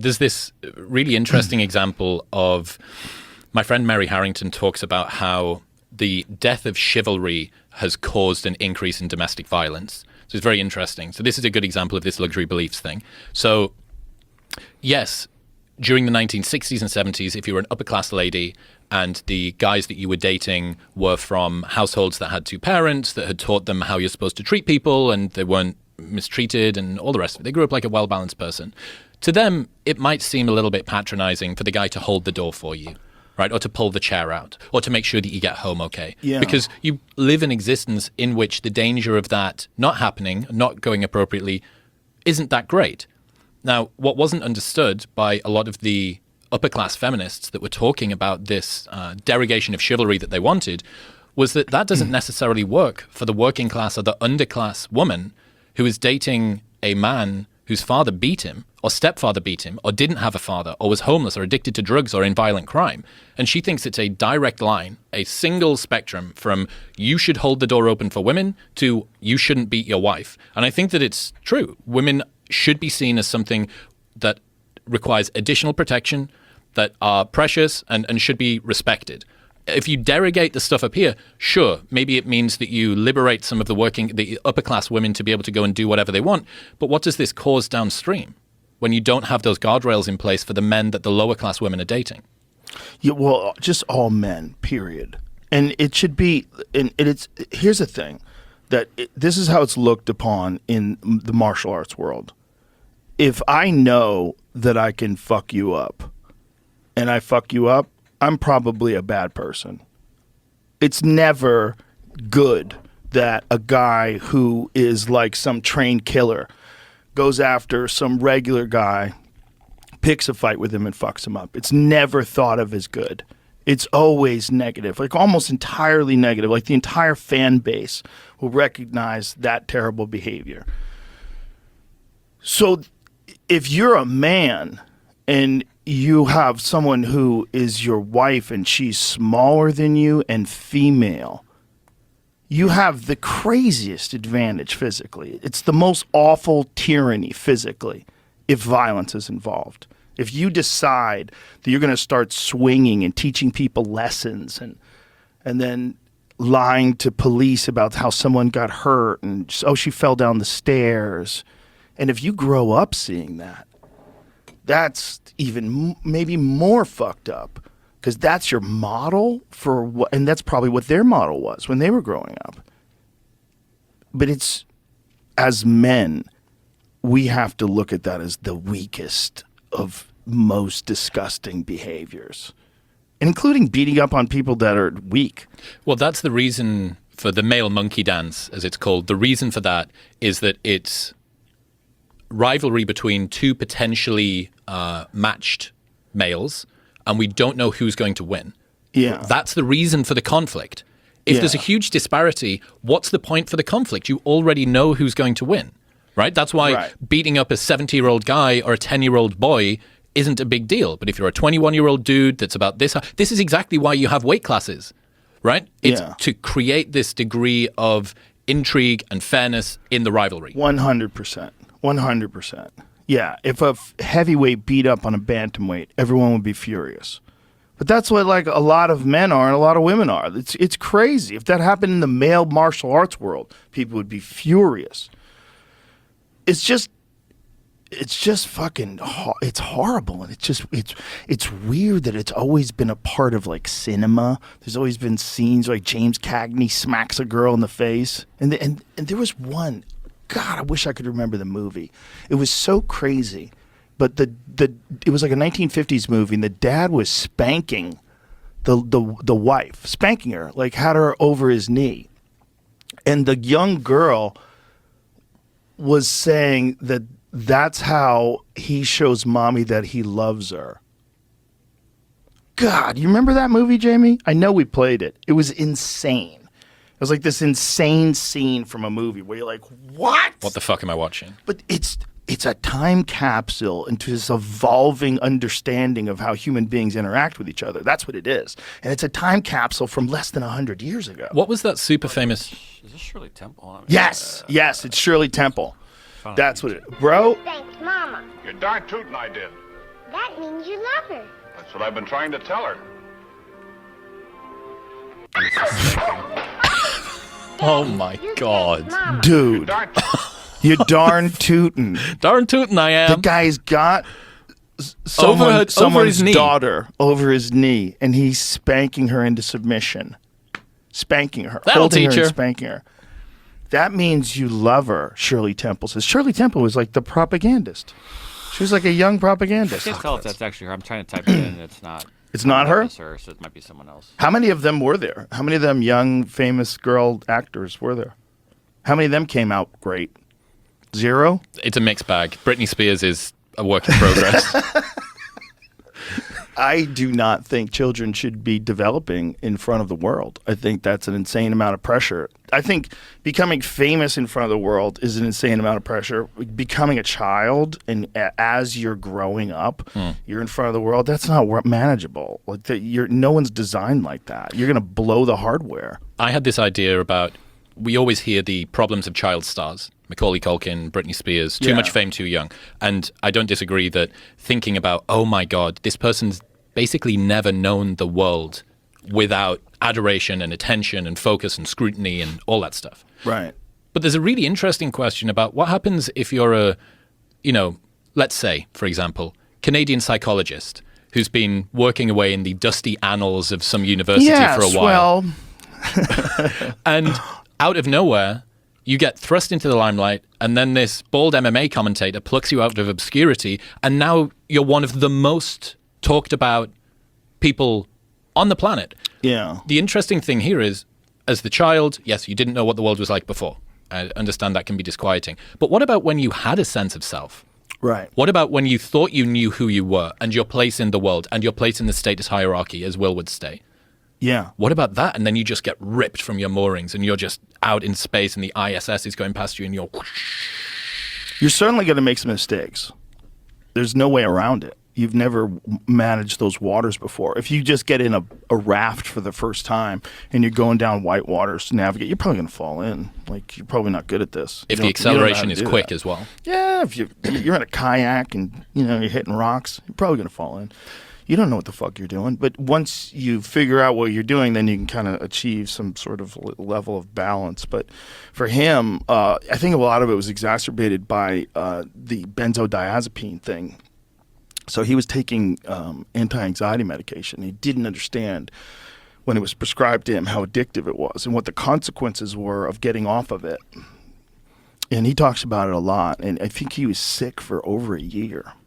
There's this really interesting example of my friend Mary Harrington talks about how the death of chivalry has caused an increase in domestic violence. So it's very interesting. So this is a good example of this luxury beliefs thing. So yes, during the 1960s and 70s, if you were an upper class lady and the guys that you were dating were from households that had two parents that had taught them how you're supposed to treat people and they weren't mistreated and all the rest of it, they grew up like a well-balanced person. To them, it might seem a little bit patronizing for the guy to hold the door for you, right? Or to pull the chair out, or to make sure that you get home okay. Yeah. Because you live an existence in which the danger of that not happening, not going appropriately, isn't that great. Now, what wasn't understood by a lot of the upper-class feminists that were talking about this derogation of chivalry that they wanted was that that doesn't necessarily work for the working class or the underclass woman who is dating a man whose father beat him, or stepfather beat him, or didn't have a father, or was homeless, or addicted to drugs, or in violent crime. And she thinks it's a direct line, a single spectrum from you should hold the door open for women to you shouldn't beat your wife. And I think that it's true. Women should be seen as something that requires additional protection, that are precious and should be respected. If you derogate the stuff up here, sure, maybe it means that you liberate some of the upper class women to be able to go and do whatever they want. But what does this cause downstream when you don't have those guardrails in place for the men that the lower class women are dating? Yeah, well, just all men, period. And it should be, and here's the thing, this is how it's looked upon in the martial arts world. If I know that I can fuck you up and I fuck you up, I'm probably a bad person. It's never good that a guy who is like some trained killer goes after some regular guy, picks a fight with him and fucks him up. It's never thought of as good. It's always negative, like almost entirely negative. Like the entire fan base will recognize that terrible behavior. So if you're a man and you have someone who is your wife and she's smaller than you and female, you have the craziest advantage physically. It's the most awful tyranny physically if violence is involved. If you decide that you're going to start swinging and teaching people lessons and then lying to police about how someone got hurt and, oh, she fell down the stairs. And if you grow up seeing that, that's even maybe more fucked up because that's your model for what, and that's probably what their model was when they were growing up. But it's, as men, we have to look at that as the weakest of most disgusting behaviors, including beating up on people that are weak. Well, that's the reason for the male monkey dance, as it's called. The reason for that is that it's rivalry between two potentially matched males, and we don't know who's going to win. Yeah. That's the reason for the conflict. If there's a huge disparity, what's the point for the conflict? You already know who's going to win, right? That's why beating up a 70-year-old guy or a 10-year-old boy isn't a big deal. But if you're a 21-year-old dude that's about this is exactly why you have weight classes, right? It's to create this degree of intrigue and fairness in the rivalry. 100%. 100%. Yeah, if a heavyweight beat up on a bantamweight, everyone would be furious. But that's what like a lot of men are and a lot of women are. It's crazy. If that happened in the male martial arts world, people would be furious. It's just fucking it's horrible, and it's weird that it's always been a part of like cinema. There's always been scenes like James Cagney smacks a girl in the face, and there was one. God, I wish I could remember the movie. It was so crazy, but it was like a 1950s movie, and the dad was spanking the wife, spanking her, like had her over his knee, and the young girl was saying that that's how he shows mommy that he loves her. God, you remember that movie, Jamie? I know we played it. It was insane. It was like this insane scene from a movie where you're like, what? What the fuck am I watching? But it's a time capsule into this evolving understanding of how human beings interact with each other. That's what it is. And it's a time capsule from less than 100 years ago. What was that super famous... Is this Shirley Temple? Yes, it's Shirley Temple. That's what it is. Bro? Thanks, Mama. You're darn tootin' I did. That means you love her. That's what I've been trying to tell her. Oh my God. Mama. Dude, Darn. you darn tootin'. Darn tootin' I The am. guy's got Over someone's his knee. daughter over his knee, and he's spanking her into submission. Spanking her. That'll holding teach her. her. And spanking her. That means you love her, Shirley Temple says. Shirley Temple was like the propagandist. She was like a young propagandist. I can't tell if that's actually her. I'm trying to type it in. It's not. It's not her? It's her, so it might be someone else. How many of them were there? How many of them young, famous girl actors were there? How many of them came out great? Zero? It's a mixed bag. Britney Spears is a work in progress. I do not think children should be developing in front of the world. I think that's an insane amount of pressure. I think becoming famous in front of the world is an insane amount of pressure. Becoming a child and as you're growing up, you're in front of the world. That's not manageable. Like no one's designed like that. You're going to blow the hardware. I had this idea about, we always hear the problems of child stars. Macaulay Culkin, Britney Spears, too Yeah. much fame, too young. And I don't disagree that thinking about, oh my God, this person's basically never known the world without adoration and attention and focus and scrutiny and all that stuff. Right. But there's a really interesting question about what happens if you're a, let's say, for example, Canadian psychologist who's been working away in the dusty annals of some university for a while. Well, And out of nowhere, you get thrust into the limelight, and then this bald MMA commentator plucks you out of obscurity, and now you're one of the most talked about people on the planet. yeah. The interesting thing here is, as the child, yes, you didn't know what the world was like before. I understand that can be disquieting. But what about when you had a sense of self? Right. What about when you thought you knew who you were and your place in the world and your place in the status hierarchy, as Will would say? Yeah. What about that? And then you just get ripped from your moorings and you're just out in space and the ISS is going past you and you're whoosh. You're certainly going to make some mistakes. There's no way around it. You've never managed those waters before. If you just get in a raft for the first time and you're going down white waters to navigate, you're probably going to fall in. Like, you're probably not good at this. If You the don't- you don't know how acceleration to is do quick that. as well. Yeah, if you're in a kayak and you're hitting rocks, you're probably going to fall in. You don't know what the fuck you're doing. But once you figure out what you're doing, then you can kind of achieve some sort of level of balance. But for him, I think a lot of it was exacerbated by the benzodiazepine thing. So he was taking anti-anxiety medication. He didn't understand when it was prescribed to him how addictive it was and what the consequences were of getting off of it. And he talks about it a lot. And I think he was sick for over a year.